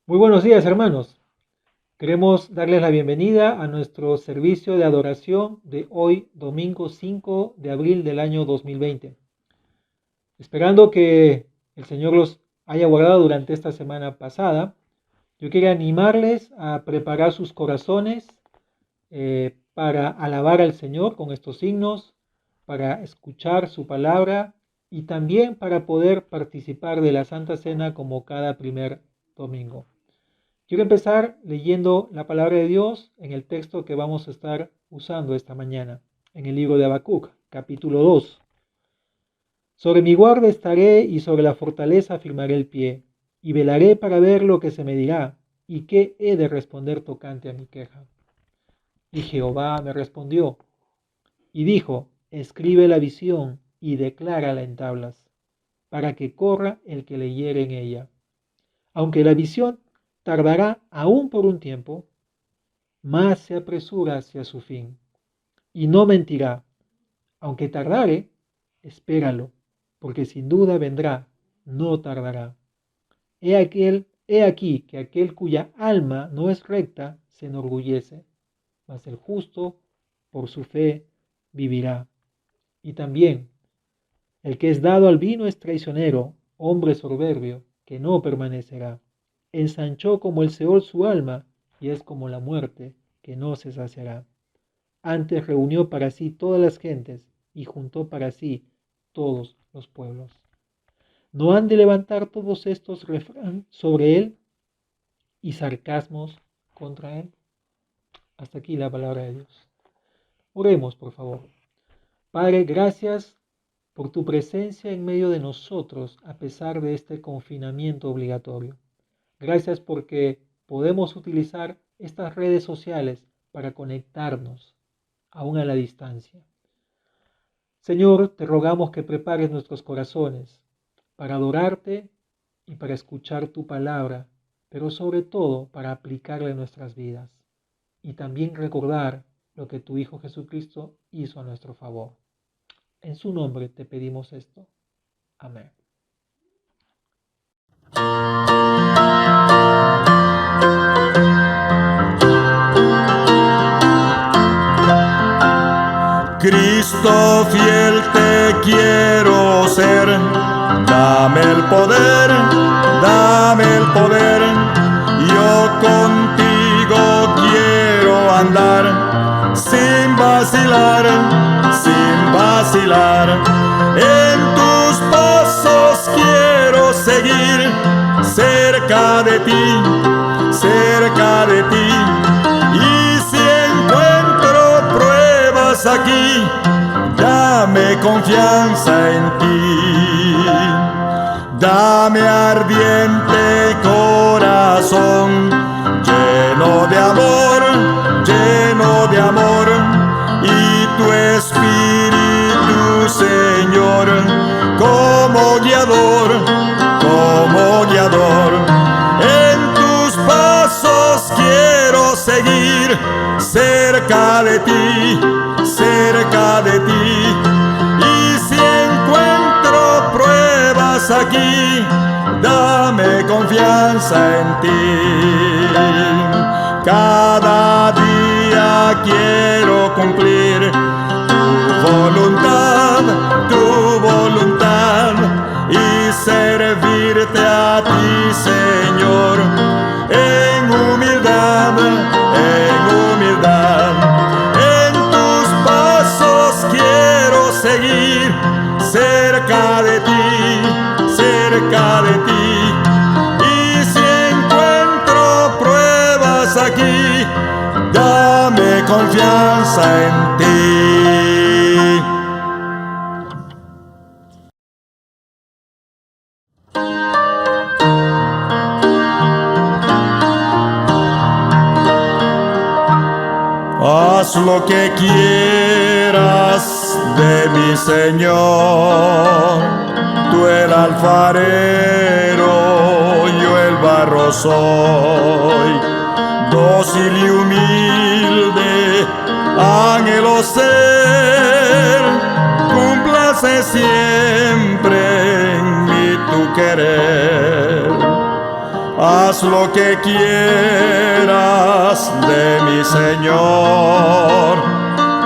Muy buenos días, hermanos. Queremos darles la bienvenida a nuestro servicio de adoración de hoy, domingo 5 de abril del año 2020. Esperando que el Señor los haya guardado durante esta semana pasada, yo quería animarles a preparar sus corazones para alabar al Señor con estos signos, para escuchar su palabra y también para poder participar de la Santa Cena como cada primer domingo. Quiero empezar leyendo la palabra de Dios en el texto que vamos a estar usando esta mañana, en el libro de Habacuc, capítulo 2. Sobre mi guarda estaré y sobre la fortaleza firmaré el pie, y velaré para ver lo que se me dirá, y qué he de responder tocante a mi queja. Y Jehová me respondió, y dijo, escribe la visión y declárala en tablas, para que corra el que leyere en ella. Aunque la visión tardará aún por un tiempo, mas se apresura hacia su fin. Y no mentirá, aunque tardare, espéralo, porque sin duda vendrá, no tardará. He aquí que aquel cuya alma no es recta se enorgullece, mas el justo por su fe vivirá. Y también, el que es dado al vino es traicionero, hombre soberbio, que no permanecerá. Ensanchó como el Seol su alma, y es como la muerte, que no se saciará. Antes reunió para sí todas las gentes, y juntó para sí todos los pueblos. ¿No han de levantar todos estos refrán sobre él y sarcasmos contra él? Hasta aquí la palabra de Dios. Oremos, por favor. Padre, gracias por tu presencia en medio de nosotros a pesar de este confinamiento obligatorio. Gracias porque podemos utilizar estas redes sociales para conectarnos, aún a la distancia. Señor, te rogamos que prepares nuestros corazones para adorarte y para escuchar tu palabra, pero sobre todo para aplicarla en nuestras vidas y también recordar lo que tu Hijo Jesucristo hizo a nuestro favor. En su nombre te pedimos esto. Amén. Cristo fiel te quiero ser, dame el poder, yo contigo quiero andar, sin vacilar, en tus pasos quiero seguir, cerca de ti, y si encuentro pruebas aquí, dame confianza en ti, dame ardiente corazón, lleno de amor, y tu Espíritu, Señor, como guiador, en tus pasos quiero seguir, cerca de ti, y si encuentro pruebas aquí, dame confianza en ti. Cada día quiero cumplir tu voluntad, y servirte a ti, Señor, en humildad. En tus pasos quiero seguir, cerca de ti, y si encuentro pruebas aquí, dame confianza en ti. Haz lo que quieras de mi Señor, tú el alfarero, yo el barro soy, dócil y humilde, anhelo ser, cúmplase siempre en mí tu querer. haz lo que quieras de mi Señor,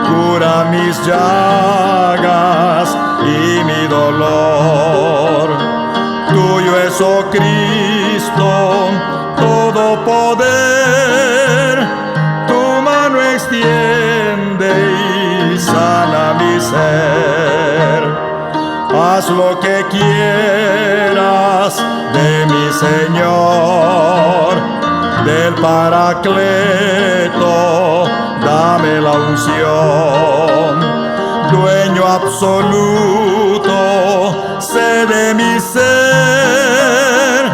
cura mis llagas y mi dolor. Tuyo es, oh Cristo, todo poder, tu mano extiende y sana mi ser. Haz lo que quieras de mi Señor, del Paracleto, dame la unción. Dueño absoluto, sé de mi ser,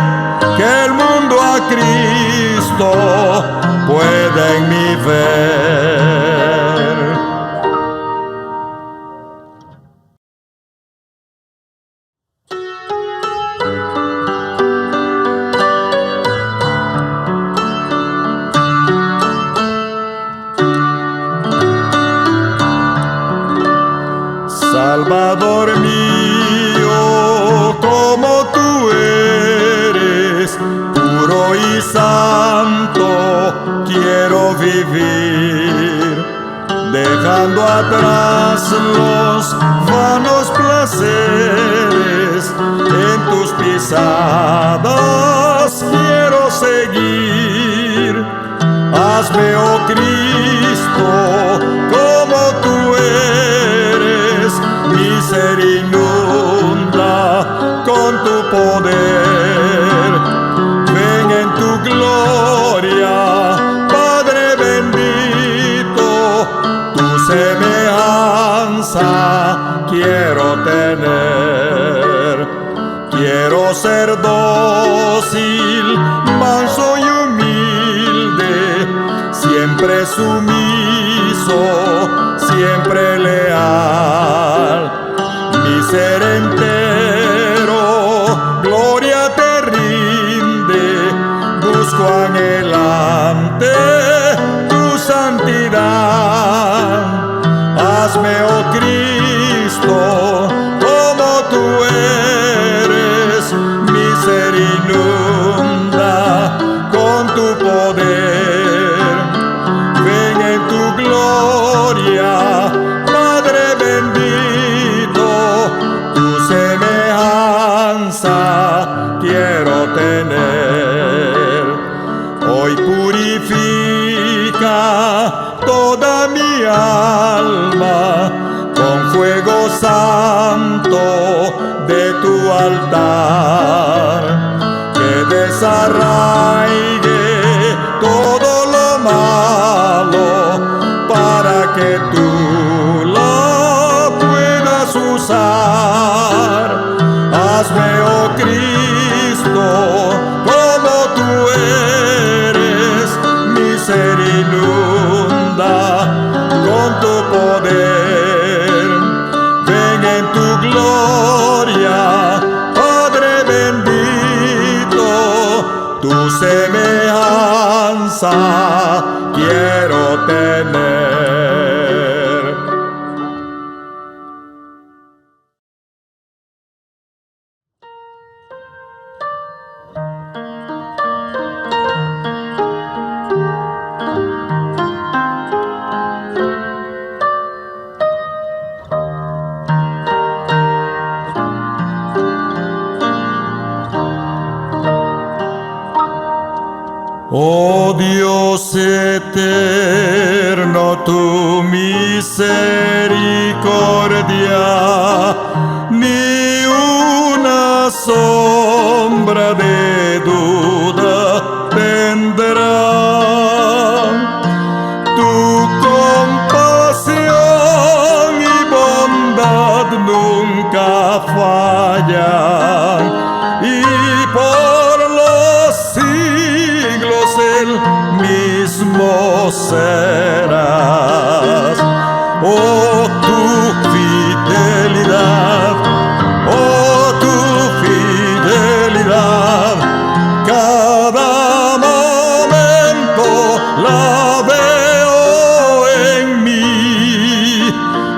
que el mundo a Cristo puede en mí ver. Salvador mío, como tú eres, puro y santo, quiero vivir, dejando atrás los vanos placeres, en tus pisadas quiero seguir. Hazme, oh Cristo, como tú eres, mi ser inunda con tu poder. Ven en tu gloria, Padre bendito, tu semejanza quiero tener. Quiero ser dócil, manso y humilde, siempre sumiso, siempre leal. Mi ser entero, gloria te rinde, busco anhelante tu santidad. Hazme, oh Cristo, como tú eres, mi ser inunda con tu poder. Ven en tu gloria, Padre bendito, tu semejanza quiero tener. Hoy purifica toda mi alma con fuego santo de tu altar, que desarraigue todo lo malo para que tú la puedas usar. Hazme, oh Cristo, como tú eres, mi ser inunda con tu poder. Ven en tu gloria, Padre bendito, tu semejanza quiero tener. Oh Dios eterno, tu misericordia ni una sombra de duda tendrá. Tu compasión y bondad nunca fallan, y por los siglos el mismo serás. Oh, tu fidelidad, oh, tu fidelidad, cada momento la veo en mí.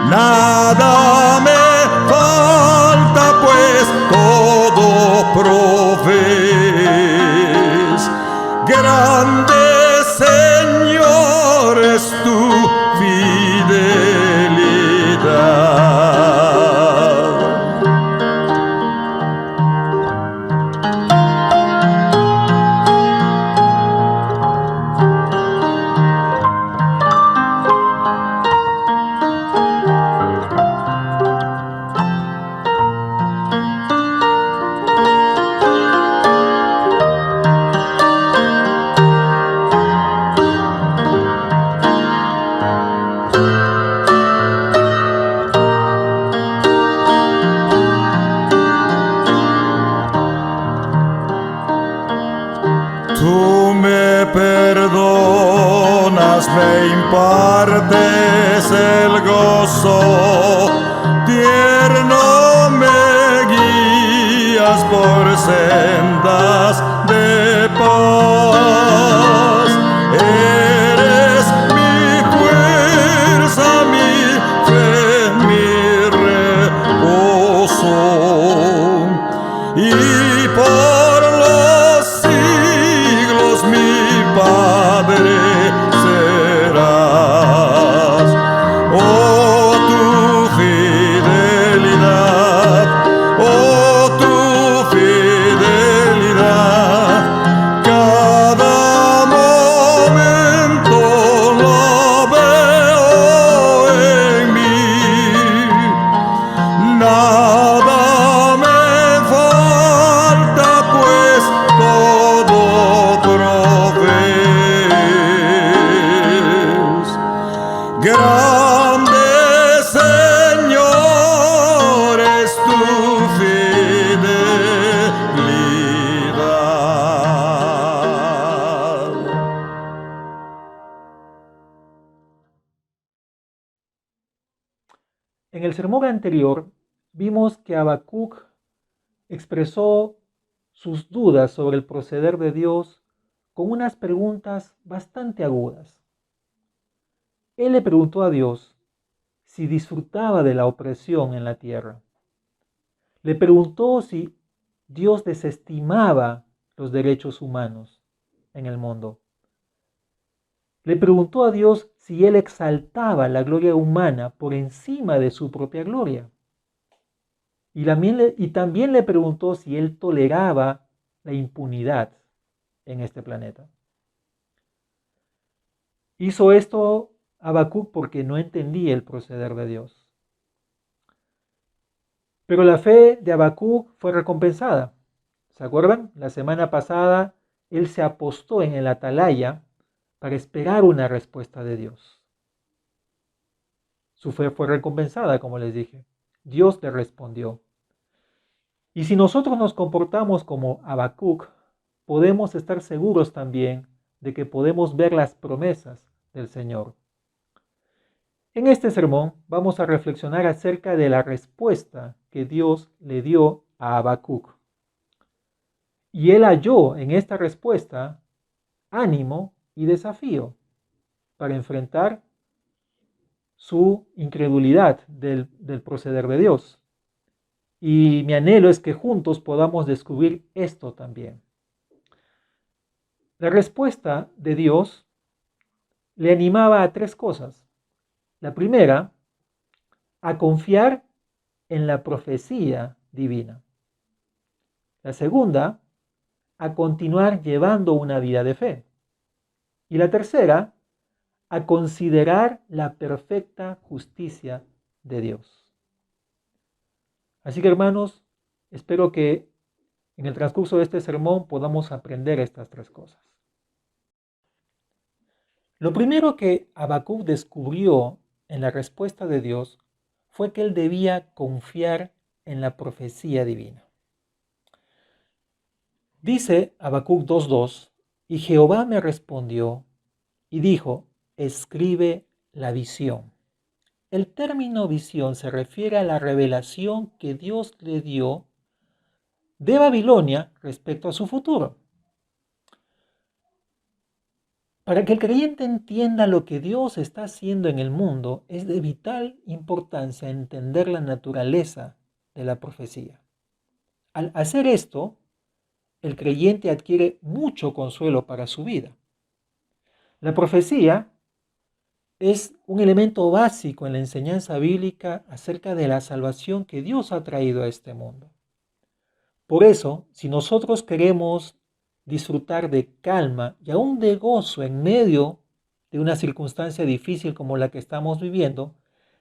Nada me falta, pues todo provees. tierno me guías por sendas de paz. Eres mi fuerza, mi fe, mi reposo, y por los siglos mi Padre serás. Oh, tu fidelidad, cada momento lo veo en mí. Nada me falta, pues todo provees. Grande, Señor, es tu fidelidad. En el sermón anterior vimos que Habacuc expresó sus dudas sobre el proceder de Dios con unas preguntas bastante agudas. Él le preguntó a Dios si disfrutaba de la opresión en la tierra. Le preguntó si Dios desestimaba los derechos humanos en el mundo. Le preguntó a Dios si él exaltaba la gloria humana por encima de su propia gloria. Y también le preguntó si él toleraba la impunidad en este planeta. Hizo esto Habacuc porque no entendía el proceder de Dios. Pero la fe de Habacuc fue recompensada. ¿Se acuerdan? La semana pasada él se apostó en el atalaya para esperar una respuesta de Dios. Su fe fue recompensada, como les dije. Dios le respondió. Y si nosotros nos comportamos como Habacuc, podemos estar seguros también de que podemos ver las promesas del Señor. En este sermón vamos a reflexionar acerca de la respuesta que Dios le dio a Habacuc. Y él halló en esta respuesta ánimo y desafío para enfrentar su incredulidad del proceder de Dios. Y mi anhelo es que juntos podamos descubrir esto también. La respuesta de Dios le animaba a tres cosas. La primera, a confiar en la profecía divina. La segunda, a continuar llevando una vida de fe. Y la tercera, a considerar la perfecta justicia de Dios. Así que, hermanos, espero que en el transcurso de este sermón podamos aprender estas tres cosas. Lo primero que Habacuc descubrió en la respuesta de Dios fue que él debía confiar en la profecía divina. Dice Habacuc 2:2, y Jehová me respondió y dijo, escribe la visión. El término visión se refiere a la revelación que Dios le dio de Babilonia respecto a su futuro. Para que el creyente entienda lo que Dios está haciendo en el mundo, es de vital importancia entender la naturaleza de la profecía. Al hacer esto, el creyente adquiere mucho consuelo para su vida. La profecía es un elemento básico en la enseñanza bíblica acerca de la salvación que Dios ha traído a este mundo. Por eso, si nosotros queremos disfrutar de calma y aún de gozo en medio de una circunstancia difícil como la que estamos viviendo,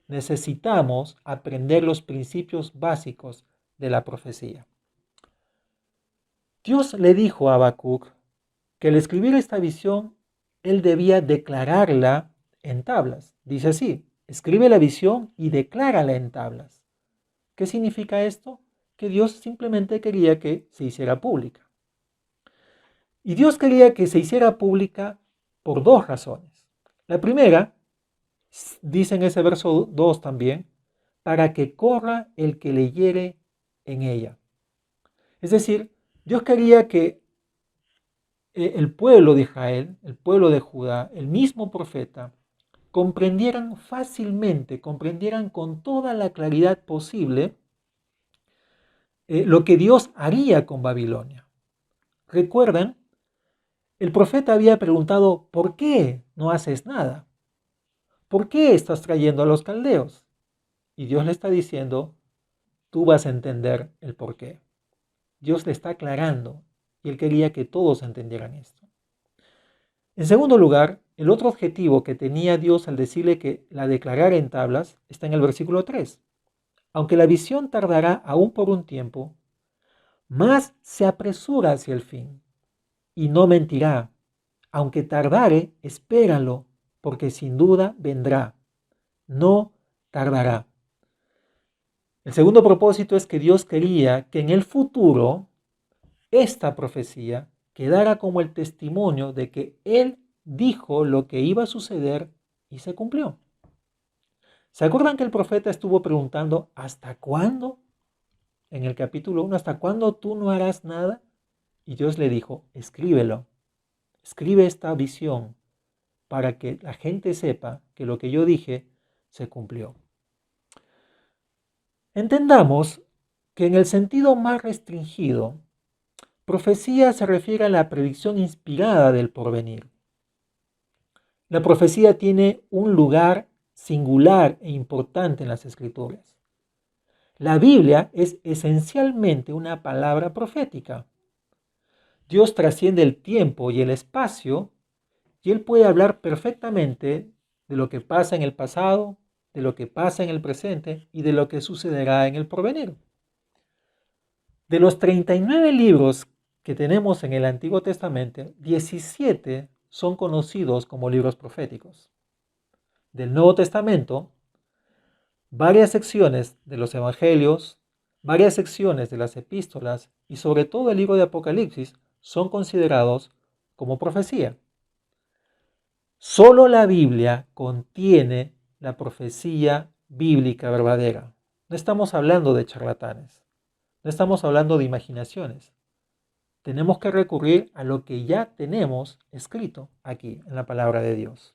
necesitamos aprender los principios básicos de la profecía. Dios le dijo a Habacuc que al escribir esta visión, él debía declararla en tablas. Dice así, escribe la visión y declárala en tablas. ¿Qué significa esto? Que Dios simplemente quería que se hiciera pública. Y Dios quería que se hiciera pública por dos razones. La primera Dice en ese verso 2 también, para que corra el que leyere en ella. Es decir, Dios quería que el pueblo de Israel, el pueblo de Judá, el mismo profeta, comprendieran fácilmente, comprendieran con toda la claridad posible lo que Dios haría con Babilonia. ¿Recuerdan? El profeta había preguntado, ¿por qué no haces nada? ¿Por qué estás trayendo a los caldeos? Y Dios le está diciendo, tú vas a entender el por qué. Dios le está aclarando y él quería que todos entendieran esto. En segundo lugar, el otro objetivo que tenía Dios al decirle que la declarara en tablas está en el versículo 3. Aunque la visión tardará aún por un tiempo, más se apresura hacia el fin y no mentirá. Aunque tardare, espéralo, porque sin duda vendrá. No tardará. El segundo propósito es que Dios quería que en el futuro esta profecía quedara como el testimonio de que Él dijo lo que iba a suceder y se cumplió. ¿Se acuerdan que el profeta estuvo preguntando ¿hasta cuándo? En el capítulo 1, ¿hasta cuándo tú no harás nada? Y Dios le dijo, escríbelo, escribe esta visión para que la gente sepa que lo que yo dije se cumplió. Entendamos que en el sentido más restringido, profecía se refiere a la predicción inspirada del porvenir. La profecía tiene un lugar singular e importante en las Escrituras. La Biblia es esencialmente una palabra profética. Dios trasciende el tiempo y el espacio y Él puede hablar perfectamente de lo que pasa en el pasado, de lo que pasa en el presente y de lo que sucederá en el porvenir. De los 39 libros que tenemos en el Antiguo Testamento, 17 son conocidos como libros proféticos. Del Nuevo Testamento, varias secciones de los Evangelios, varias secciones de las epístolas y sobre todo el libro de Apocalipsis son considerados como profecía. Solo la Biblia contiene la profecía bíblica verdadera. No estamos hablando de charlatanes, no estamos hablando de imaginaciones. Tenemos que recurrir a lo que ya tenemos escrito aquí en la palabra de Dios.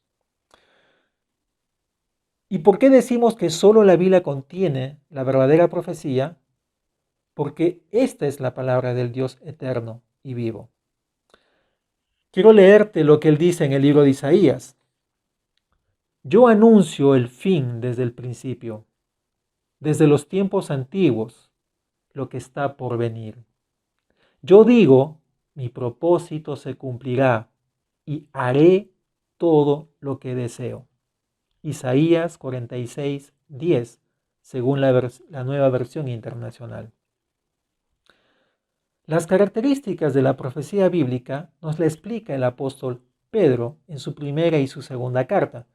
¿Y por qué decimos que solo la Biblia contiene la verdadera profecía? Porque esta es la palabra del Dios eterno y vivo. Quiero leerte lo que él dice en el libro de Isaías. Yo anuncio el fin desde el principio, desde los tiempos antiguos, lo que está por venir. Yo digo, mi propósito se cumplirá y haré todo lo que deseo. Isaías 46, 10, según la nueva versión internacional. Las características de la profecía bíblica nos la explica el apóstol Pedro en su primera y su segunda carta.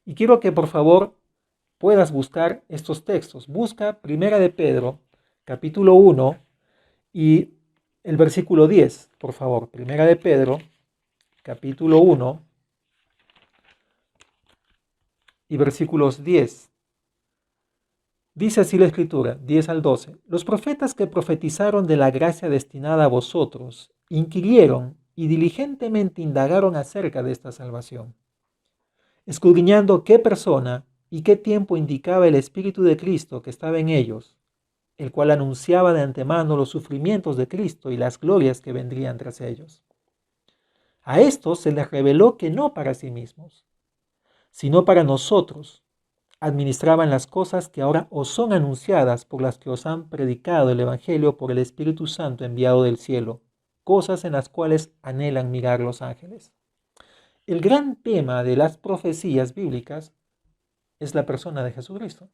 Y quiero que por favor puedas buscar estos textos. Busca Primera de Pedro, capítulo 1 y el versículo 10, por favor. Primera de Pedro, capítulo 1 y versículos 10. Dice así la Escritura, 10 al 12. Los profetas que profetizaron de la gracia destinada a vosotros, inquirieron y diligentemente indagaron acerca de esta salvación, escudriñando qué persona y qué tiempo indicaba el Espíritu de Cristo que estaba en ellos, el cual anunciaba de antemano los sufrimientos de Cristo y las glorias que vendrían tras ellos. A estos se les reveló que no para sí mismos, sino para nosotros, administraban las cosas que ahora os son anunciadas por las que os han predicado el Evangelio por el Espíritu Santo enviado del cielo, cosas en las cuales anhelan mirar los ángeles. El gran tema de las profecías bíblicas es la persona de Jesucristo.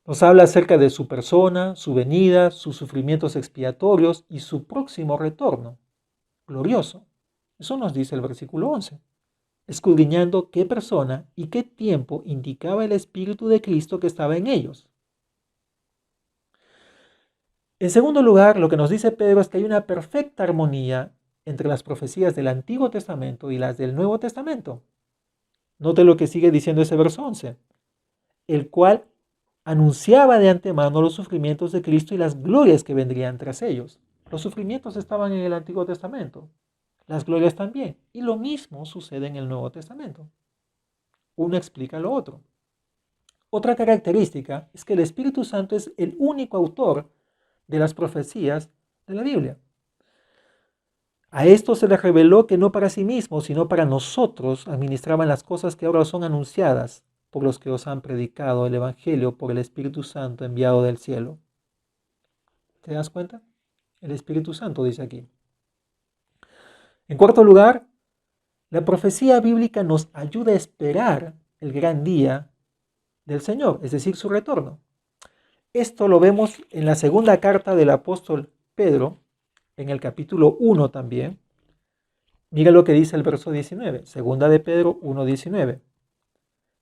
Nos habla acerca de su persona, su venida, sus sufrimientos expiatorios y su próximo retorno glorioso. Eso nos dice el versículo 11. Escudriñando qué persona y qué tiempo indicaba el Espíritu de Cristo que estaba en ellos. En segundo lugar, lo que nos dice Pedro es que hay una perfecta armonía entre las profecías del Antiguo Testamento y las del Nuevo Testamento. Note lo que sigue diciendo ese verso 11, el cual anunciaba de antemano los sufrimientos de Cristo y las glorias que vendrían tras ellos. Los sufrimientos estaban en el Antiguo Testamento, las glorias también, y lo mismo sucede en el Nuevo Testamento. Uno explica lo otro. Otra característica es que el Espíritu Santo es el único autor de las profecías de la Biblia. A esto se les reveló que no para sí mismos, sino para nosotros administraban las cosas que ahora son anunciadas por los que os han predicado el Evangelio por el Espíritu Santo enviado del cielo. ¿Te das cuenta? El Espíritu Santo dice aquí. En cuarto lugar, la profecía bíblica nos ayuda a esperar el gran día del Señor, es decir, su retorno. Esto lo vemos en la segunda carta del apóstol Pedro, en el capítulo 1 también. Mira lo que dice el verso 19, segunda de Pedro 1:19.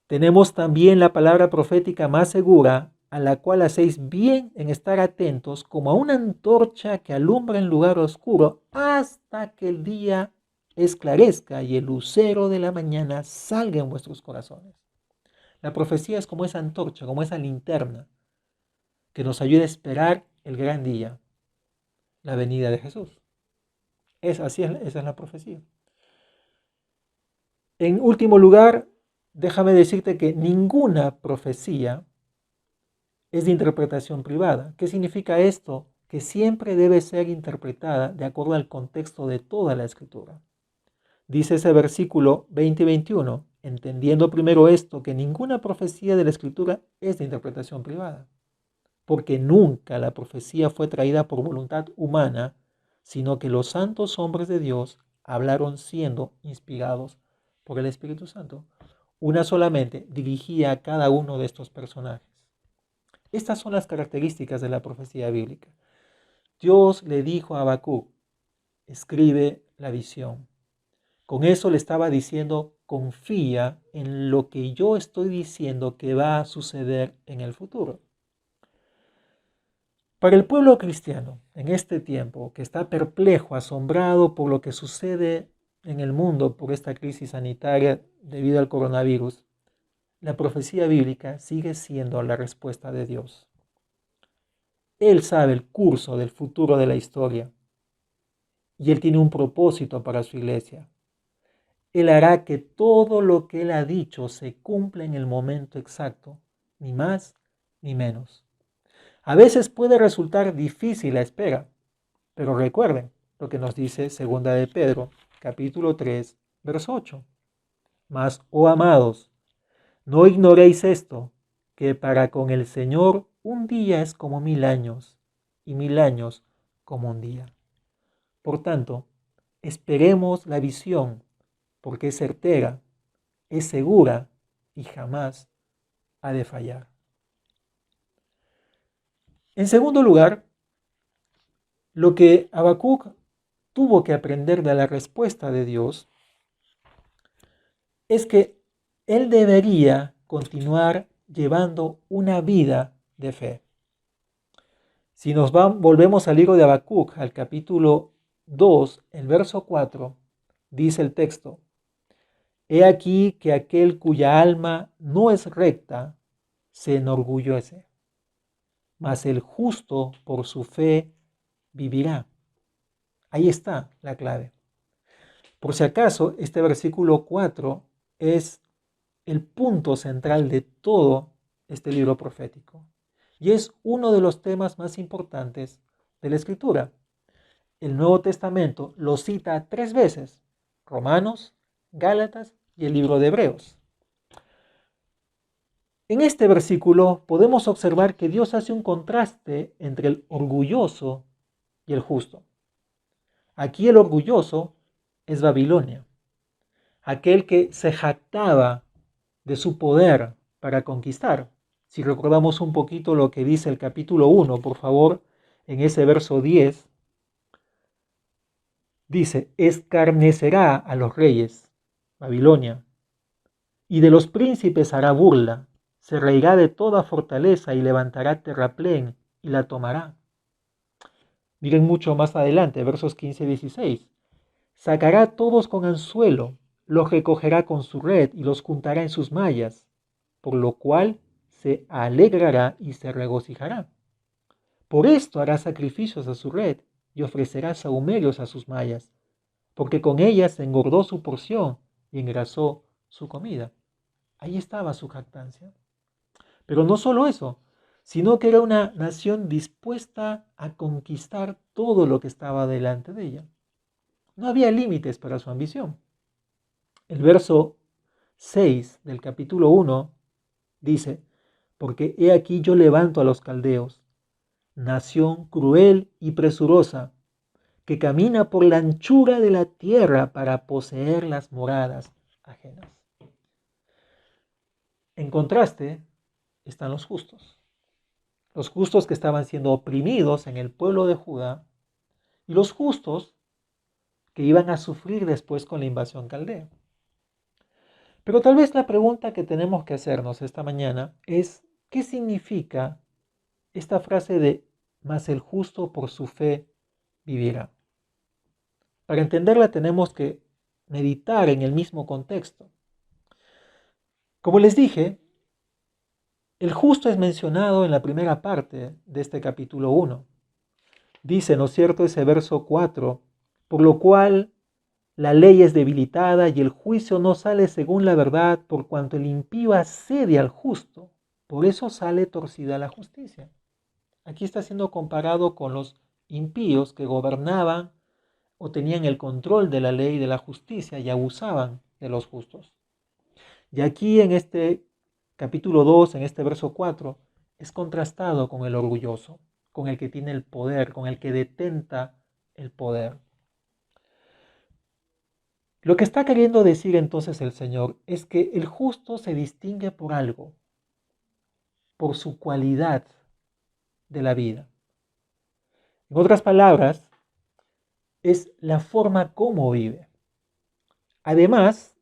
Tenemos también la palabra profética más segura, a la cual hacéis bien en estar atentos, como a una antorcha que alumbra en lugar oscuro, hasta que el día esclarezca y el lucero de la mañana salga en vuestros corazones. La profecía es como esa antorcha, como esa linterna, que nos ayuda a esperar el gran día, la venida de Jesús. Esa es la profecía. En último lugar, déjame decirte que ninguna profecía es de interpretación privada. ¿Qué significa esto? Que siempre debe ser interpretada de acuerdo al contexto de toda la Escritura. Dice ese versículo 20 y 21, entendiendo primero esto, que ninguna profecía de la Escritura es de interpretación privada, porque nunca la profecía fue traída por voluntad humana, sino que los santos hombres de Dios hablaron siendo inspirados por el Espíritu Santo. Una solamente dirigía a cada uno de estos personajes. Estas son las características de la profecía bíblica. Dios le dijo a Habacuc, escribe la visión. Con eso le estaba diciendo, confía en lo que yo estoy diciendo que va a suceder en el futuro. Para el pueblo cristiano, en este tiempo, que está perplejo, asombrado por lo que sucede en el mundo por esta crisis sanitaria debido al coronavirus, la profecía bíblica sigue siendo la respuesta de Dios. Él sabe el curso del futuro de la historia y Él tiene un propósito para su iglesia. Él hará que todo lo que Él ha dicho se cumpla en el momento exacto, ni más ni menos. A veces puede resultar difícil la espera, pero recuerden lo que nos dice 2 de Pedro, capítulo 3, verso 8. Mas, oh amados, no ignoréis esto, que para con el Señor un día es como 1000 años, y 1000 años como un día. Por tanto, esperemos la visión, porque es certera, es segura y jamás ha de fallar. En segundo lugar, lo que Habacuc tuvo que aprender de la respuesta de Dios es que él debería continuar llevando una vida de fe. Si volvemos al libro de Habacuc, al capítulo 2, el verso 4, dice el texto, he aquí que aquel cuya alma no es recta se enorgullece, mas el justo por su fe vivirá. Ahí está la clave. Por si acaso, este versículo 4 es el punto central de todo este libro profético y es uno de los temas más importantes de la Escritura. El Nuevo Testamento lo cita 3 veces: Romanos, Gálatas y el libro de Hebreos. En este versículo podemos observar que Dios hace un contraste entre el orgulloso y el justo. Aquí el orgulloso es Babilonia, aquel que se jactaba de su poder para conquistar. Si recordamos un poquito lo que dice el capítulo 1, por favor, en ese verso 10, dice, escarnecerá a los reyes, Babilonia, y de los príncipes hará burla, se reirá de toda fortaleza y levantará terraplén y la tomará. Miren mucho más adelante, versos 15 y 16. Sacará a todos con anzuelo los recogerá con su red y los juntará en sus mallas, por lo cual se alegrará y se regocijará. Por esto hará sacrificios a su red y ofrecerá sahumerios a sus mallas, porque con ellas engordó su porción y engrasó su comida. Ahí estaba su jactancia. Pero no solo eso, sino que era una nación dispuesta a conquistar todo lo que estaba delante de ella. No había límites para su ambición. El verso 6 del capítulo 1 dice, porque he aquí yo levanto a los caldeos, nación cruel y presurosa, que camina por la anchura de la tierra para poseer las moradas ajenas. En contraste están los justos que estaban siendo oprimidos en el pueblo de Judá, y los justos que iban a sufrir después con la invasión caldea. Pero tal vez la pregunta que tenemos que hacernos esta mañana es, ¿qué significa esta frase de mas el justo por su fe vivirá? Para entenderla tenemos que meditar en el mismo contexto. Como les dije, el justo es mencionado en la primera parte de este capítulo 1. Dice, ¿no es cierto?, ese verso 4, por lo cual la ley es debilitada y el juicio no sale según la verdad, por cuanto el impío asedia al justo. Por eso sale torcida la justicia. Aquí está siendo comparado con los impíos que gobernaban o tenían el control de la ley y de la justicia y abusaban de los justos. Y aquí en este capítulo 2, en este verso 4, es contrastado con el orgulloso, con el que tiene el poder, con el que detenta el poder. Lo que está queriendo decir entonces el Señor es que el justo se distingue por algo, por su cualidad de la vida. En otras palabras, es la forma como vive. Además,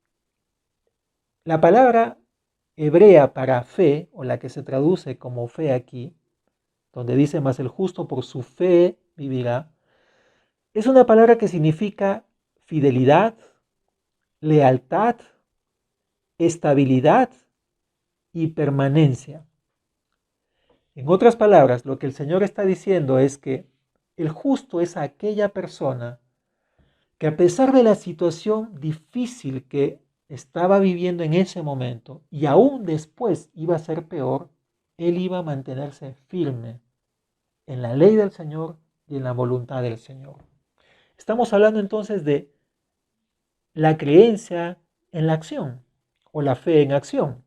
la palabra hebrea para fe, o la que se traduce como fe aquí, donde dice más el justo por su fe vivirá, es una palabra que significa fidelidad, lealtad, estabilidad y permanencia. En otras palabras, lo que el Señor está diciendo es que el justo es aquella persona que a pesar de la situación difícil que estaba viviendo en ese momento y aún después iba a ser peor, él iba a mantenerse firme en la ley del Señor y en la voluntad del Señor. Estamos hablando entonces de la creencia en la acción o la fe en acción.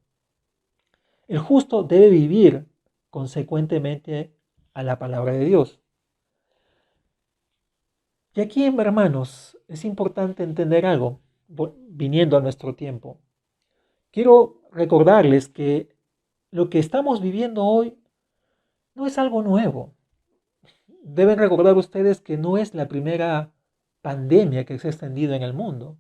El justo debe vivir consecuentemente a la palabra de Dios. Y aquí, hermanos, es importante entender algo, viniendo a nuestro tiempo. Quiero recordarles que lo que estamos viviendo hoy no es algo nuevo. Deben recordar ustedes que no es la primera pandemia que se ha extendido en el mundo.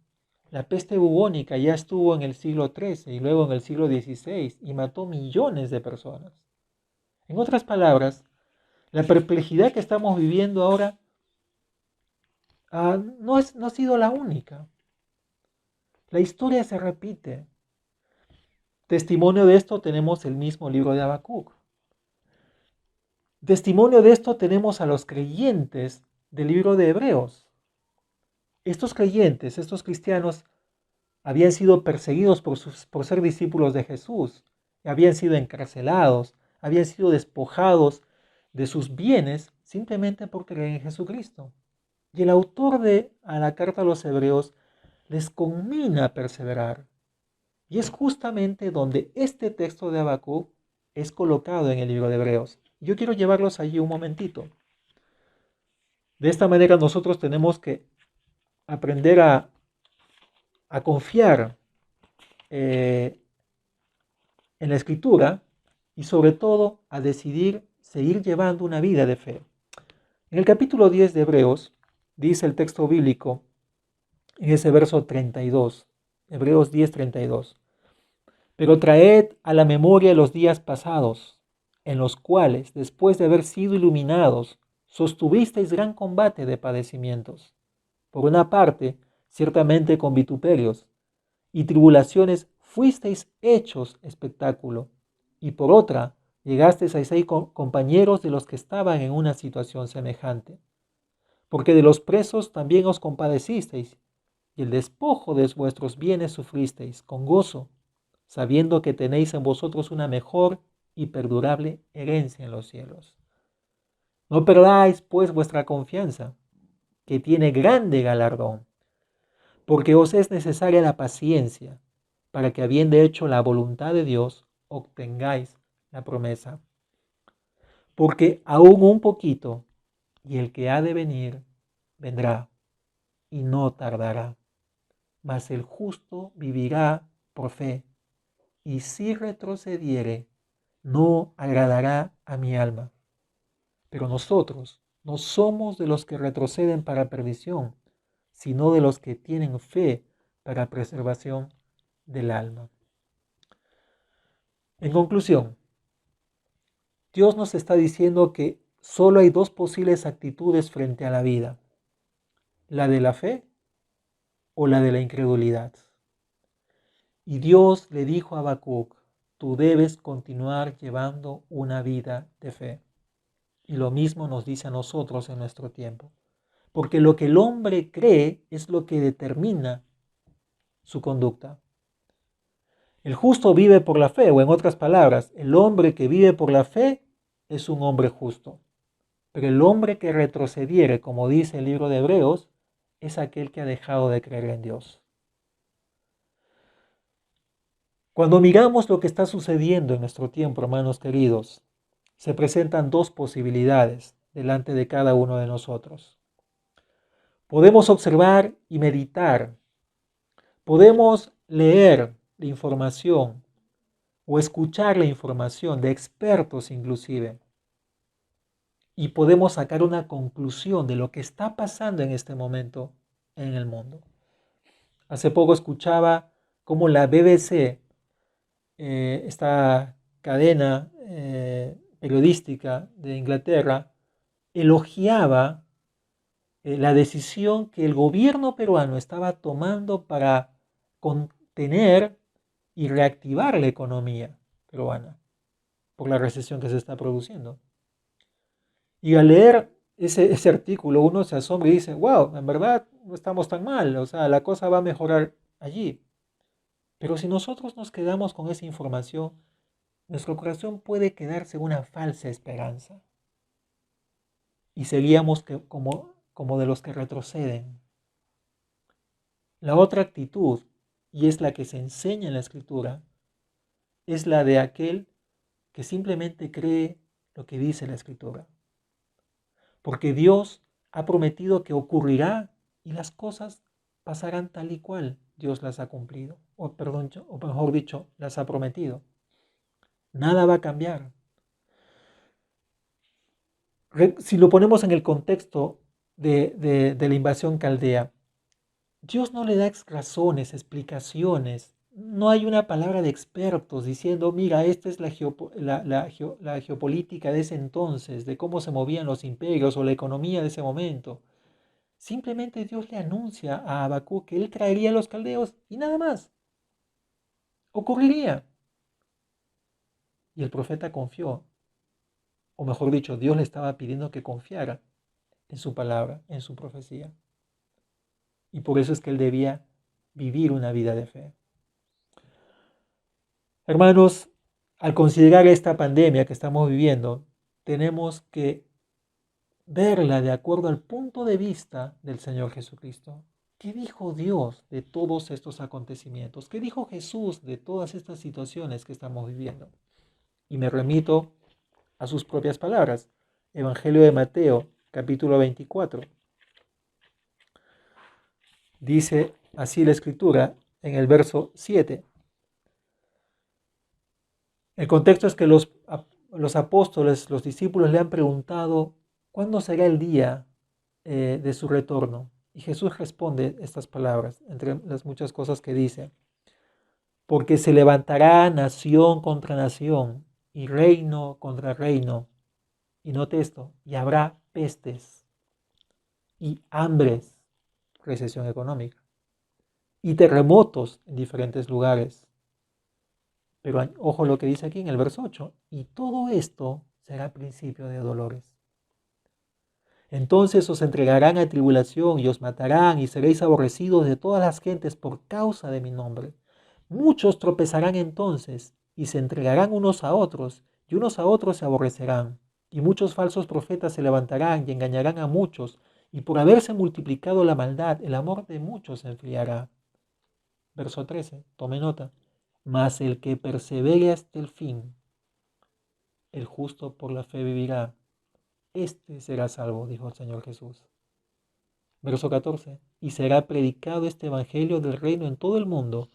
La peste bubónica ya estuvo en el siglo XIII y luego en el siglo XVI y mató millones de personas. En otras palabras, la perplejidad que estamos viviendo ahora no ha sido la única. La historia se repite. Testimonio de esto tenemos el mismo libro de Habacuc. Testimonio de esto tenemos a los creyentes del libro de Hebreos. Estos creyentes, estos cristianos, habían sido perseguidos por ser discípulos de Jesús, habían sido encarcelados, habían sido despojados de sus bienes simplemente por creer en Jesucristo. Y el autor a la carta a los Hebreos les conmina a perseverar. Y es justamente donde este texto de Habacuc es colocado en el libro de Hebreos. Yo quiero llevarlos allí un momentito. De esta manera nosotros tenemos que aprender a confiar en la Escritura y sobre todo a decidir seguir llevando una vida de fe. En el capítulo 10 de Hebreos dice el texto bíblico en ese verso 32, Hebreos 10:32. Pero traed a la memoria los días pasados, en los cuales, después de haber sido iluminados, sostuvisteis gran combate de padecimientos. Por una parte, ciertamente con vituperios, y tribulaciones fuisteis hechos espectáculo, y por otra llegasteis a ser compañeros de los que estaban en una situación semejante. Porque de los presos también os compadecisteis, y el despojo de vuestros bienes sufristeis con gozo, sabiendo que tenéis en vosotros una mejor y perdurable herencia en los cielos. No perdáis, pues, vuestra confianza, que tiene grande galardón, porque os es necesaria la paciencia, para que habiendo hecho la voluntad de Dios, obtengáis la promesa. Porque aún un poquito, y el que ha de venir, vendrá, y no tardará. Mas el justo vivirá por fe, y si retrocediere, no agradará a mi alma. Pero nosotros no somos de los que retroceden para perdición, sino de los que tienen fe para preservación del alma. En conclusión, Dios nos está diciendo que solo hay dos posibles actitudes frente a la vida: la de la fe o la de la incredulidad. Y Dios le dijo a Habacuc: tú debes continuar llevando una vida de fe. Y lo mismo nos dice a nosotros en nuestro tiempo. Porque lo que el hombre cree es lo que determina su conducta. El justo vive por la fe, o en otras palabras, el hombre que vive por la fe es un hombre justo. Pero el hombre que retrocediere, como dice el libro de Hebreos, es aquel que ha dejado de creer en Dios. Cuando miramos lo que está sucediendo en nuestro tiempo, hermanos queridos, se presentan dos posibilidades delante de cada uno de nosotros. Podemos observar y meditar. Podemos leer la información o escuchar la información de expertos inclusive. Y podemos sacar una conclusión de lo que está pasando en este momento en el mundo. Hace poco escuchaba cómo la BBC, esta cadena periodística de Inglaterra, elogiaba la decisión que el gobierno peruano estaba tomando para contener y reactivar la economía peruana por la recesión que se está produciendo. Y al leer ese artículo uno se asombra y dice: wow, en verdad no estamos tan mal, o sea, la cosa va a mejorar allí. Pero si nosotros nos quedamos con esa información, nuestro corazón puede quedarse en una falsa esperanza. Y seríamos como de los que retroceden. La otra actitud, y es la que se enseña en la Escritura, es la de aquel que simplemente cree lo que dice la Escritura. Porque Dios ha prometido que ocurrirá y las cosas pasarán tal y cual Dios las ha cumplido. O mejor dicho, las ha prometido. Nada va a cambiar. Si lo ponemos en el contexto de la invasión caldea, Dios no le da razones, explicaciones. No hay una palabra de expertos diciendo: mira, esta es la geopolítica de ese entonces, de cómo se movían los imperios o la economía de ese momento. Simplemente Dios le anuncia a Habacuc que él traería a los caldeos y nada más. Ocurriría. Y el profeta confió, o mejor dicho, Dios le estaba pidiendo que confiara en su palabra, en su profecía. Y por eso es que él debía vivir una vida de fe. Hermanos, al considerar esta pandemia que estamos viviendo, tenemos que verla de acuerdo al punto de vista del Señor Jesucristo. ¿Qué dijo Dios de todos estos acontecimientos? ¿Qué dijo Jesús de todas estas situaciones que estamos viviendo? Y me remito a sus propias palabras. Evangelio de Mateo, capítulo 24. Dice así la Escritura en el verso 7. El contexto es que los apóstoles, los discípulos le han preguntado: ¿cuándo será el día de su retorno? Y Jesús responde estas palabras, entre las muchas cosas que dice: porque se levantará nación contra nación y reino contra reino. Y note esto: y habrá pestes y hambres, recesión económica, y terremotos en diferentes lugares. Pero ojo lo que dice aquí en el verso 8, y todo esto será principio de dolores. Entonces os entregarán a tribulación y os matarán y seréis aborrecidos de todas las gentes por causa de mi nombre. Muchos tropezarán entonces y se entregarán unos a otros y unos a otros se aborrecerán. Y muchos falsos profetas se levantarán y engañarán a muchos, y por haberse multiplicado la maldad, el amor de muchos se enfriará. Verso 13, tome nota. Mas el que persevere hasta el fin, el justo por la fe vivirá. Este será salvo, dijo el Señor Jesús. Verso 14. Y será predicado este evangelio del reino en todo el mundo,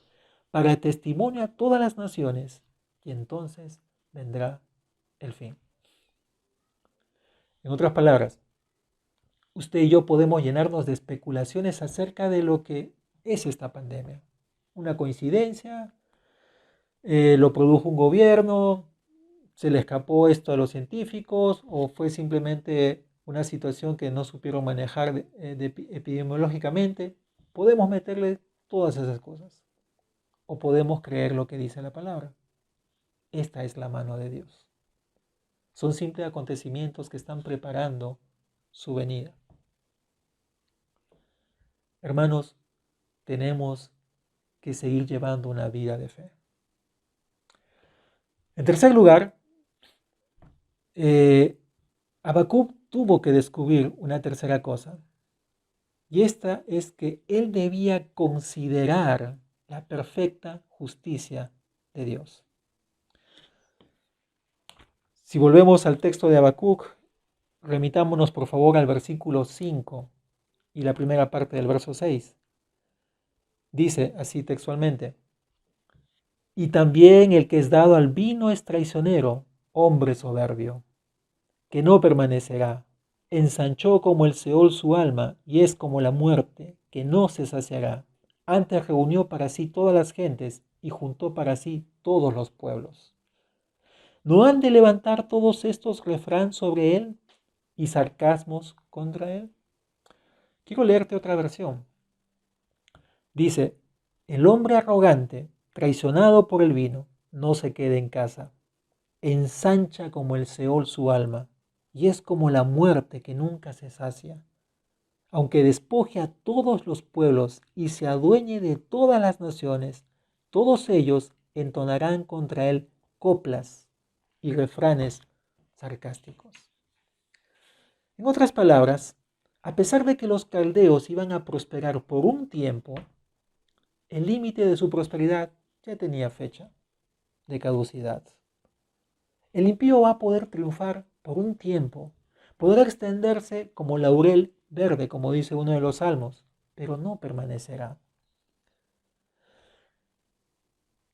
para testimonio a todas las naciones, y entonces vendrá el fin. En otras palabras, usted y yo podemos llenarnos de especulaciones acerca de lo que es esta pandemia. Una coincidencia, lo produjo un gobierno, se le escapó esto a los científicos o fue simplemente una situación que no supieron manejar epidemiológicamente. Podemos meterle todas esas cosas o podemos creer lo que dice la palabra. Esta es la mano de Dios. Son simples acontecimientos que están preparando su venida. Hermanos, tenemos que seguir llevando una vida de fe. En tercer lugar, Habacuc tuvo que descubrir una tercera cosa, y esta es que él debía considerar la perfecta justicia de Dios. Si volvemos al texto de Habacuc, remitámonos por favor al versículo 5 y la primera parte del verso 6. Dice así textualmente: y también el que es dado al vino es traicionero, hombre soberbio, que no permanecerá. Ensanchó como el Seol su alma, y es como la muerte, que no se saciará. Antes reunió para sí todas las gentes, y juntó para sí todos los pueblos. ¿No han de levantar todos estos refrán sobre él y sarcasmos contra él? Quiero leerte otra versión. Dice: el hombre arrogante, traicionado por el vino, no se queda en casa. Ensancha como el Seol su alma, y es como la muerte que nunca se sacia. Aunque despoje a todos los pueblos y se adueñe de todas las naciones, todos ellos entonarán contra él coplas y refranes sarcásticos. En otras palabras, a pesar de que los caldeos iban a prosperar por un tiempo, el límite de su prosperidad ya tenía fecha de caducidad. El impío va a poder triunfar por un tiempo, podrá extenderse como laurel verde, como dice uno de los salmos, pero no permanecerá.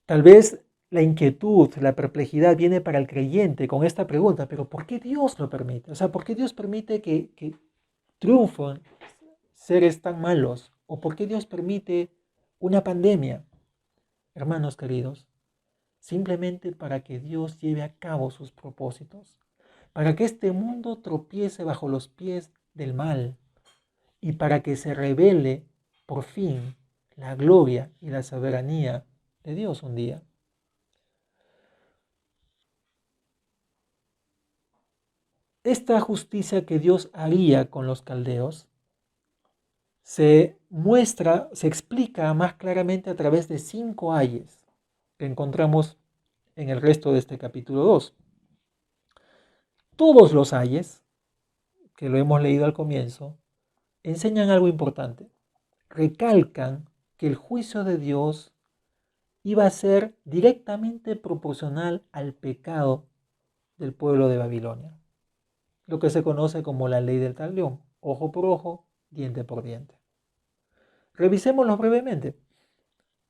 Tal vez la inquietud, la perplejidad viene para el creyente con esta pregunta: ¿pero por qué Dios lo permite? O sea, ¿por qué Dios permite que triunfen seres tan malos? ¿O por qué Dios permite una pandemia? Hermanos queridos, simplemente para que Dios lleve a cabo sus propósitos, para que este mundo tropiece bajo los pies del mal y para que se revele por fin la gloria y la soberanía de Dios un día. Esta justicia que Dios haría con los caldeos se muestra, se explica más claramente a través de 5 ayes que encontramos en el resto de este capítulo 2. Todos los ayes, que lo hemos leído al comienzo, enseñan algo importante. Recalcan que el juicio de Dios iba a ser directamente proporcional al pecado del pueblo de Babilonia, lo que se conoce como la ley del talión, ojo por ojo, diente por diente. Revisémoslo brevemente.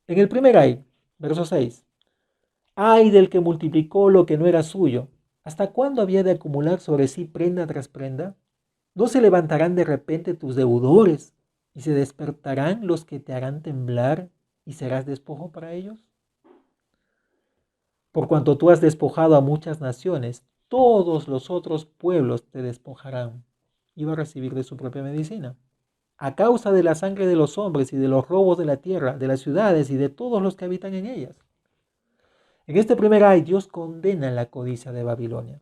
En el primer ay, verso 6, ay del que multiplicó lo que no era suyo, ¿hasta cuándo había de acumular sobre sí prenda tras prenda? ¿No se levantarán de repente tus deudores y se despertarán los que te harán temblar y serás despojo para ellos? Por cuanto tú has despojado a muchas naciones, todos los otros pueblos te despojarán. Iba a recibir de su propia medicina. a causa de la sangre de los hombres y de los robos de la tierra, de las ciudades y de todos los que habitan en ellas. En este primer ay, Dios condena la codicia de Babilonia.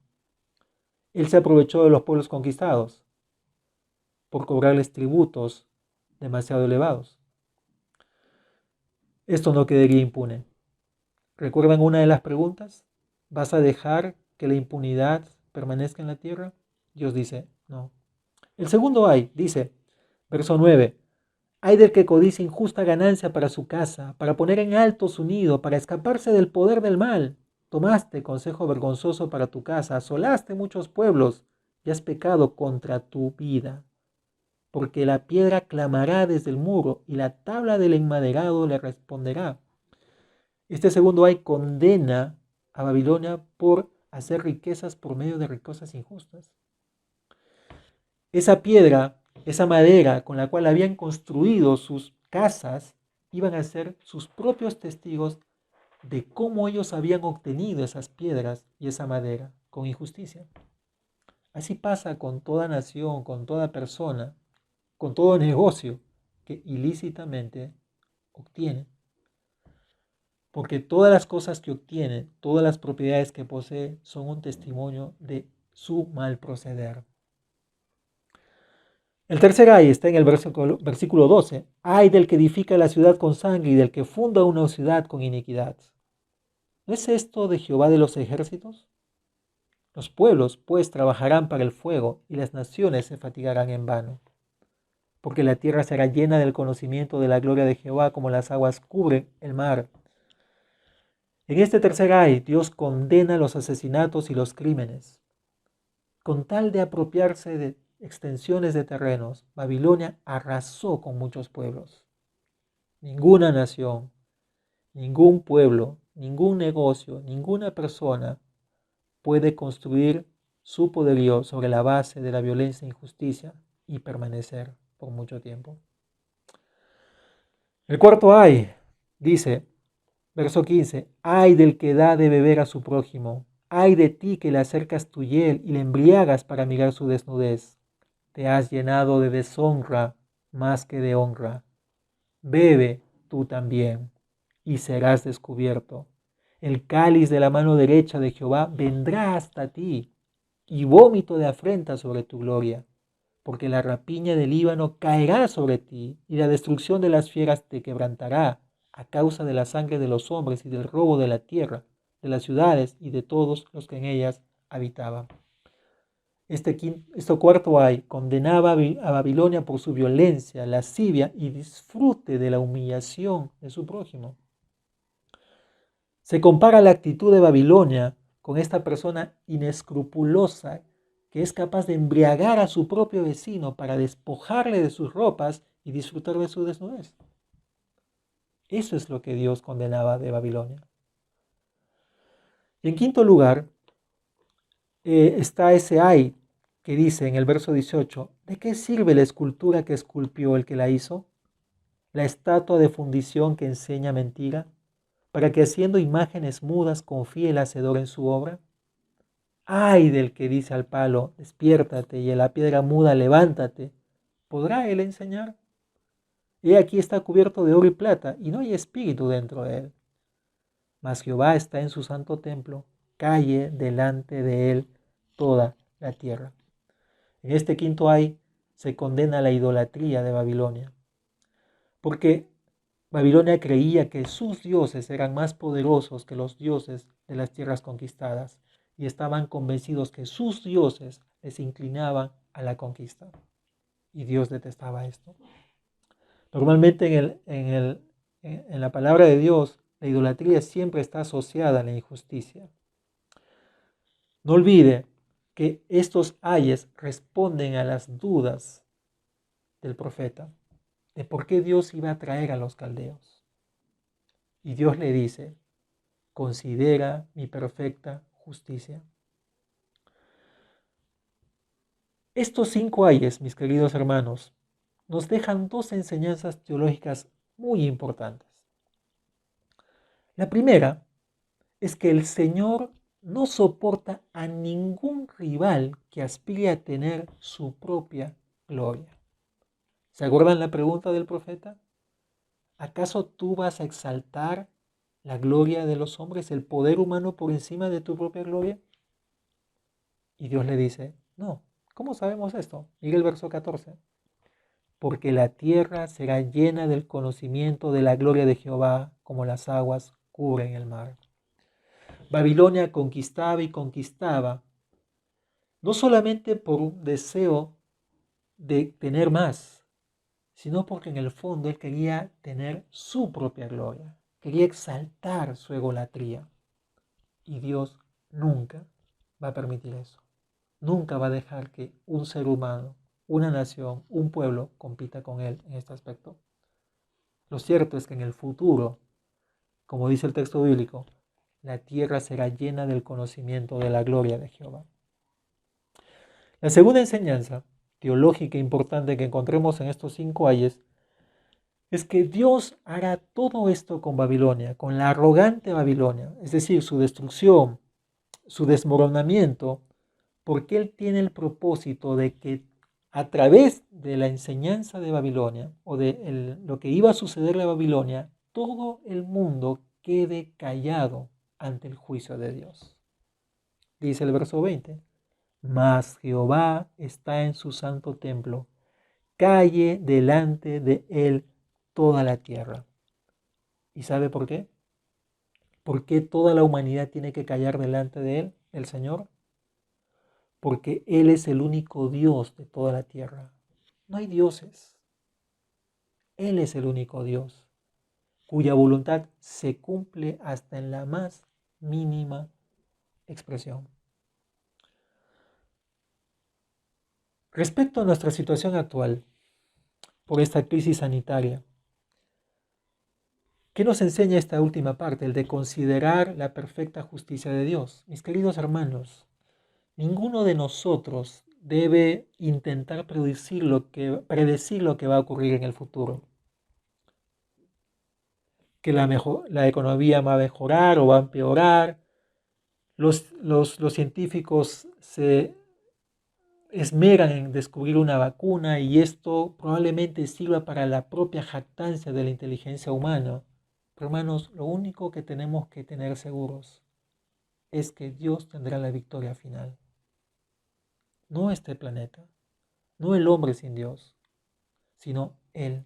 Él se aprovechó de los pueblos conquistados por cobrarles tributos demasiado elevados. Esto no quedaría impune. ¿Recuerdan una de las preguntas? ¿Vas a dejar que la impunidad permanezca en la tierra? Dios dice, no. El segundo ay, dice, verso 9, ay del que codicia injusta ganancia para su casa, para poner en alto su nido, para escaparse del poder del mal. Tomaste consejo vergonzoso para tu casa, asolaste muchos pueblos y has pecado contra tu vida. Porque la piedra clamará desde el muro y la tabla del enmaderado le responderá. Este segundo ay condena a Babilonia por hacer riquezas por medio de riquezas injustas. Esa piedra, esa madera con la cual habían construido sus casas, iban a ser sus propios testigos de cómo ellos habían obtenido esas piedras y esa madera con injusticia. Así pasa con toda nación, con toda persona, con todo negocio que ilícitamente obtiene. Porque todas las cosas que obtiene, todas las propiedades que posee, son un testimonio de su mal proceder. El tercer ay está en el versículo 12. Ay del que edifica la ciudad con sangre y del que funda una ciudad con iniquidad. ¿No es esto de Jehová de los ejércitos? Los pueblos, pues, trabajarán para el fuego y las naciones se fatigarán en vano. Porque la tierra será llena del conocimiento de la gloria de Jehová como las aguas cubren el mar. En este tercer ay, Dios condena los asesinatos y los crímenes. Con tal de apropiarse de extensiones de terrenos, Babilonia arrasó con muchos pueblos. Ninguna nación, ningún pueblo, ningún negocio, ninguna persona puede construir su poderío sobre la base de la violencia e injusticia y permanecer por mucho tiempo. El cuarto ay dice, verso 15, ay del que da de beber a su prójimo, ay de ti que le acercas tu hiel y le embriagas para mirar su desnudez. Te has llenado de deshonra más que de honra. Bebe tú también y serás descubierto. El cáliz de la mano derecha de Jehová vendrá hasta ti y vómito de afrenta sobre tu gloria. Porque la rapiña del Líbano caerá sobre ti y la destrucción de las fieras te quebrantará a causa de la sangre de los hombres y del robo de la tierra, de las ciudades y de todos los que en ellas habitaban. Este cuarto ay condenaba a Babilonia por su violencia, lascivia y disfrute de la humillación de su prójimo. Se compara la actitud de Babilonia con esta persona inescrupulosa que es capaz de embriagar a su propio vecino para despojarle de sus ropas y disfrutar de su desnudez. Eso es lo que Dios condenaba de Babilonia. Y en quinto lugar, está ese ay que dice en el verso 18, ¿de qué sirve la escultura que esculpió el que la hizo? La estatua de fundición que enseña mentira, para que haciendo imágenes mudas confíe el hacedor en su obra. Ay del que dice al palo, despiértate, y a la piedra muda, levántate. ¿Podrá él enseñar? He aquí está cubierto de oro y plata, y no hay espíritu dentro de él. Mas Jehová está en su santo templo, calle delante de él toda la tierra. En este quinto ay se condena la idolatría de Babilonia, porque Babilonia creía que sus dioses eran más poderosos que los dioses de las tierras conquistadas y estaban convencidos que sus dioses les inclinaban a la conquista. Y Dios detestaba esto. Normalmente en la palabra de Dios, la idolatría siempre está asociada a la injusticia. No olvide que estos ayes responden a las dudas del profeta de por qué Dios iba a traer a los caldeos. Y Dios le dice, considera mi perfecta justicia. Estos 5 ayes, mis queridos hermanos, nos dejan 2 enseñanzas teológicas muy importantes. La primera es que el Señor no soporta a ningún rival que aspire a tener su propia gloria. ¿Se acuerdan la pregunta del profeta? ¿Acaso tú vas a exaltar la gloria de los hombres, el poder humano por encima de tu propia gloria? Y Dios le dice, no. ¿Cómo sabemos esto? Mira el verso 14. Porque la tierra será llena del conocimiento de la gloria de Jehová, como las aguas cubren el mar. Babilonia conquistaba y conquistaba, no solamente por un deseo de tener más, sino porque en el fondo él quería tener su propia gloria, quería exaltar su egolatría. Y Dios nunca va a permitir eso. Nunca va a dejar que un ser humano, una nación, un pueblo compita con él en este aspecto. Lo cierto es que en el futuro, como dice el texto bíblico, la tierra será llena del conocimiento de la gloria de Jehová. La segunda enseñanza teológica importante que encontremos en estos 5 ayes es que Dios hará todo esto con Babilonia, con la arrogante Babilonia, es decir, su destrucción, su desmoronamiento, porque Él tiene el propósito de que a través de la enseñanza de Babilonia o de lo que iba a suceder en Babilonia, todo el mundo quede callado ante el juicio de Dios. Dice el verso 20, mas Jehová está en su santo templo, calle delante de él toda la tierra. ¿Y sabe por qué? ¿Por qué toda la humanidad tiene que callar delante de él, el Señor? Porque Él es el único Dios de toda la tierra. No hay dioses. Él es el único Dios, cuya voluntad se cumple hasta en la más mínima expresión. Respecto a nuestra situación actual, por esta crisis sanitaria, ¿qué nos enseña esta última parte, el de considerar la perfecta justicia de Dios? Mis queridos hermanos, ninguno de nosotros debe intentar predecir lo que va a ocurrir en el futuro. Que la economía va a mejorar o va a empeorar. Los científicos se esmeran en descubrir una vacuna y esto probablemente sirva para la propia jactancia de la inteligencia humana. Pero hermanos, lo único que tenemos que tener seguros es que Dios tendrá la victoria final. No este planeta, no el hombre sin Dios, sino Él.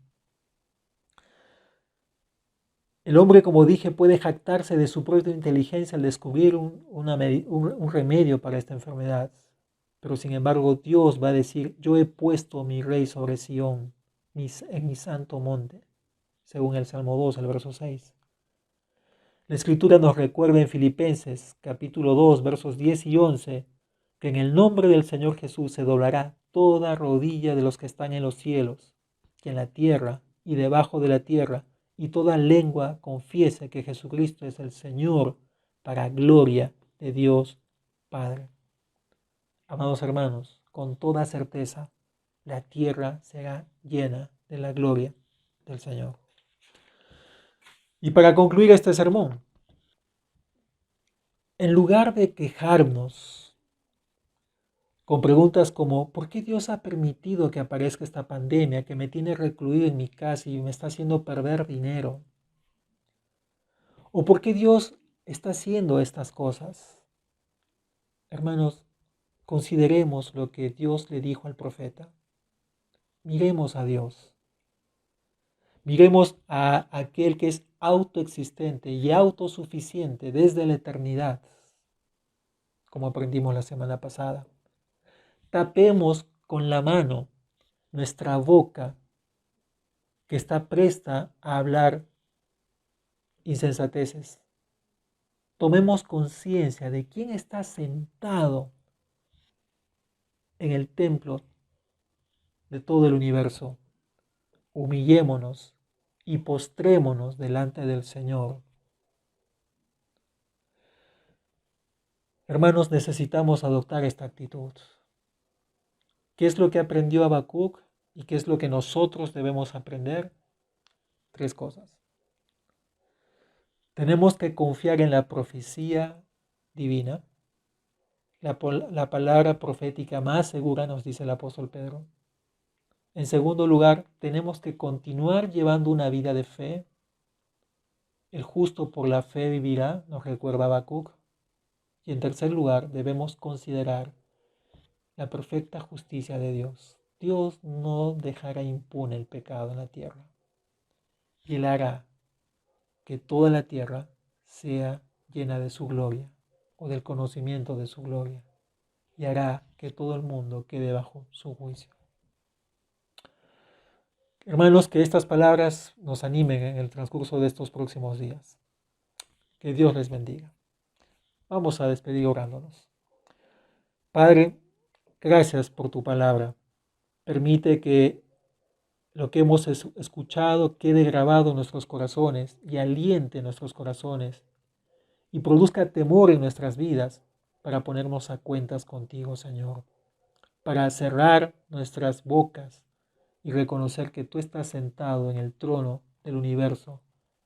El hombre, como dije, puede jactarse de su propia inteligencia al descubrir un remedio para esta enfermedad. Pero sin embargo, Dios va a decir, yo he puesto mi rey sobre Sión, en mi santo monte, según el Salmo 2, el verso 6. La Escritura nos recuerda en Filipenses, capítulo 2, versos 10 y 11, que en el nombre del Señor Jesús se doblará toda rodilla de los que están en los cielos, y en la tierra, y debajo de la tierra, y toda lengua confiese que Jesucristo es el Señor, para gloria de Dios Padre. Amados hermanos, con toda certeza, la tierra será llena de la gloria del Señor. Y para concluir este sermón, en lugar de quejarnos con preguntas como ¿por qué Dios ha permitido que aparezca esta pandemia que me tiene recluido en mi casa y me está haciendo perder dinero? ¿O por qué Dios está haciendo estas cosas? Hermanos, consideremos lo que Dios le dijo al profeta. Miremos a Dios. Miremos a aquel que es autoexistente y autosuficiente desde la eternidad, como aprendimos la semana pasada. Tapemos con la mano nuestra boca que está presta a hablar insensateces. Tomemos conciencia de quién está sentado en el templo de todo el universo. Humillémonos y postrémonos delante del Señor. Hermanos, necesitamos adoptar esta actitud. ¿Qué es lo que aprendió Habacuc y qué es lo que nosotros debemos aprender? 3 cosas. Tenemos que confiar en la profecía divina, la palabra profética más segura, nos dice el apóstol Pedro. En segundo lugar, tenemos que continuar llevando una vida de fe. El justo por la fe vivirá, nos recuerda Habacuc. Y en tercer lugar, debemos considerar la perfecta justicia de Dios. Dios no dejará impune el pecado en la tierra. Y Él hará que toda la tierra sea llena de su gloria o del conocimiento de su gloria. Y hará que todo el mundo quede bajo su juicio. Hermanos, que estas palabras nos animen en el transcurso de estos próximos días. Que Dios les bendiga. Vamos a despedir orándonos. Padre, gracias por tu palabra. Permite que lo que hemos escuchado quede grabado en nuestros corazones y aliente nuestros corazones y produzca temor en nuestras vidas para ponernos a cuentas contigo, Señor, para cerrar nuestras bocas y reconocer que tú estás sentado en el trono del universo,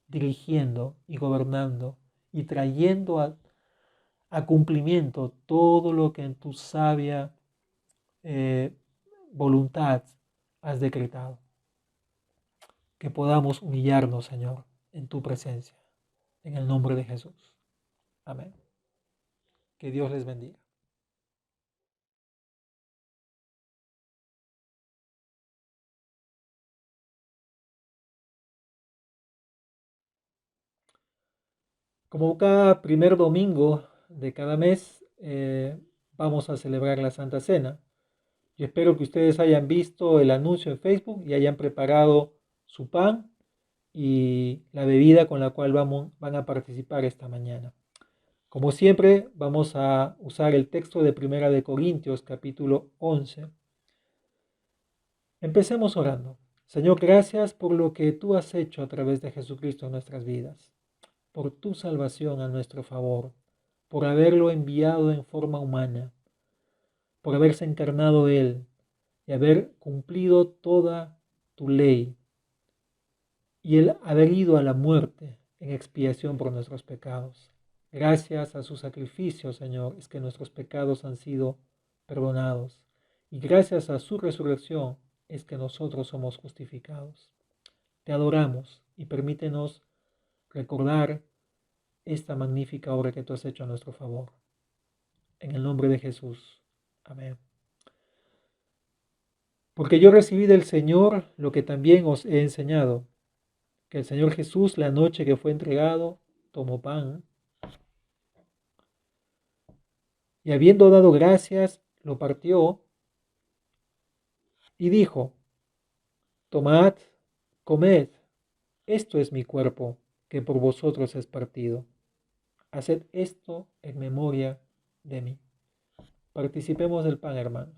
dirigiendo y gobernando y trayendo a cumplimiento todo lo que en tu sabia voluntad has decretado. Que podamos humillarnos, Señor, en tu presencia, en el nombre de Jesús. Amén. Que Dios les bendiga. Como cada primer domingo de cada mes, vamos a celebrar la Santa Cena. Yo espero que ustedes hayan visto el anuncio en Facebook y hayan preparado su pan y la bebida con la cual van a participar esta mañana. Como siempre, vamos a usar el texto de Primera de Corintios, capítulo 11. Empecemos orando. Señor, gracias por lo que tú has hecho a través de Jesucristo en nuestras vidas, por tu salvación a nuestro favor, por haberlo enviado en forma humana, por haberse encarnado Él y haber cumplido toda tu ley y el haber ido a la muerte en expiación por nuestros pecados. Gracias a su sacrificio, Señor, es que nuestros pecados han sido perdonados y gracias a su resurrección es que nosotros somos justificados. Te adoramos y permítenos recordar esta magnífica obra que tú has hecho a nuestro favor. En el nombre de Jesús. Amén. Porque yo recibí del Señor lo que también os he enseñado, que el Señor Jesús, la noche que fue entregado, tomó pan y habiendo dado gracias, lo partió y dijo: tomad, comed, esto es mi cuerpo, que por vosotros es partido. Haced esto en memoria de mí. Participemos del pan, hermanos.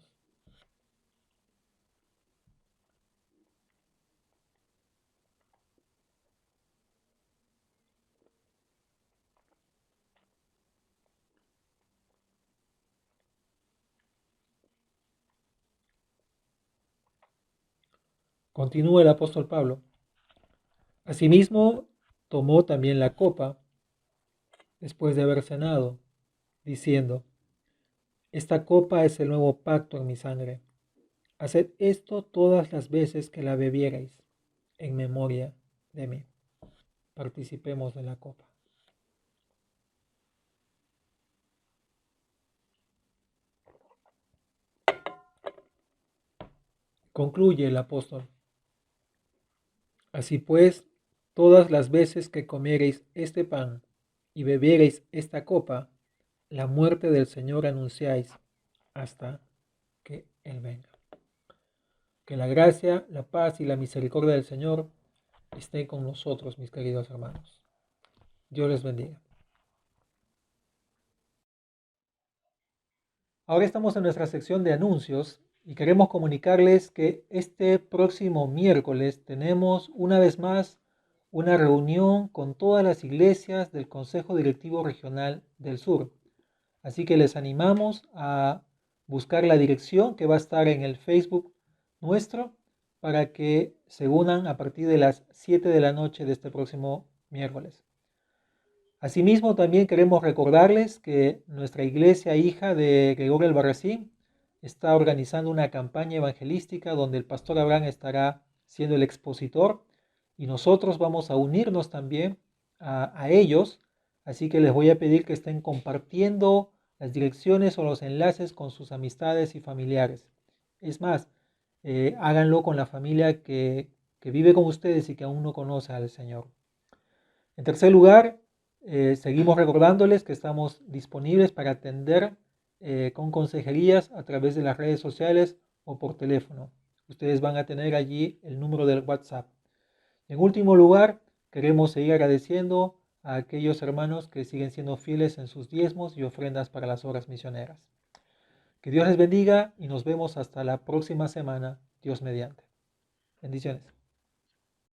Continúa el apóstol Pablo. Asimismo, tomó también la copa después de haber cenado, diciendo: esta copa es el nuevo pacto en mi sangre. Haced esto todas las veces que la bebierais, en memoria de mí. Participemos de la copa. Concluye el apóstol. Así pues, todas las veces que comiereis este pan y bebiereis esta copa, la muerte del Señor anunciáis hasta que Él venga. Que la gracia, la paz y la misericordia del Señor esté con nosotros, mis queridos hermanos. Dios les bendiga. Ahora estamos en nuestra sección de anuncios y queremos comunicarles que este próximo miércoles tenemos una vez más una reunión con todas las iglesias del Consejo Directivo Regional del Sur. Así que les animamos a buscar la dirección que va a estar en el Facebook nuestro para que se unan a partir de las 7 de la noche de este próximo miércoles. Asimismo, también queremos recordarles que nuestra iglesia hija de Gregorio Albarracín está organizando una campaña evangelística donde el pastor Abraham estará siendo el expositor y nosotros vamos a unirnos también a ellos. Así que les voy a pedir que estén compartiendo las direcciones o los enlaces con sus amistades y familiares. Es más, háganlo con la familia que vive con ustedes y que aún no conoce al Señor. En tercer lugar, seguimos recordándoles que estamos disponibles para atender con consejerías a través de las redes sociales o por teléfono. Ustedes van a tener allí el número del WhatsApp. En último lugar, queremos seguir agradeciendo a aquellos hermanos que siguen siendo fieles en sus diezmos y ofrendas para las obras misioneras. Que Dios les bendiga y nos vemos hasta la próxima semana, Dios mediante. Bendiciones.